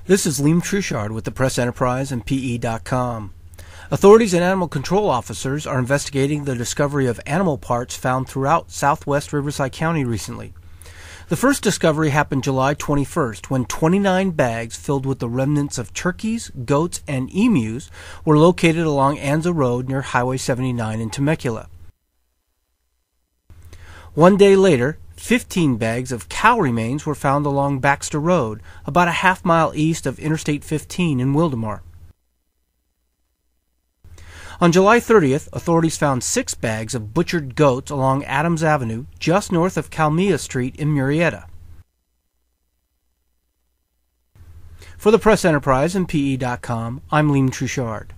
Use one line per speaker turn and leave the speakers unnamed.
This is Liam Truchard with the Press Enterprise and PE.com. Authorities and animal control officers are investigating the discovery of animal parts found throughout Southwest Riverside County recently. The first discovery happened July 21st when 29 bags filled with the remnants of turkeys, goats, and emus were located along Anza Road near Highway 79 in Temecula. One day later, 15 bags of cow remains were found along Baxter Road, about a half-mile east of Interstate 15 in Wildemar. On July 30th, authorities found 6 bags of butchered goats along Adams Avenue, just north of Calmia Street in Murrieta. For the Press Enterprise and PE.com, I'm Liam Truchard.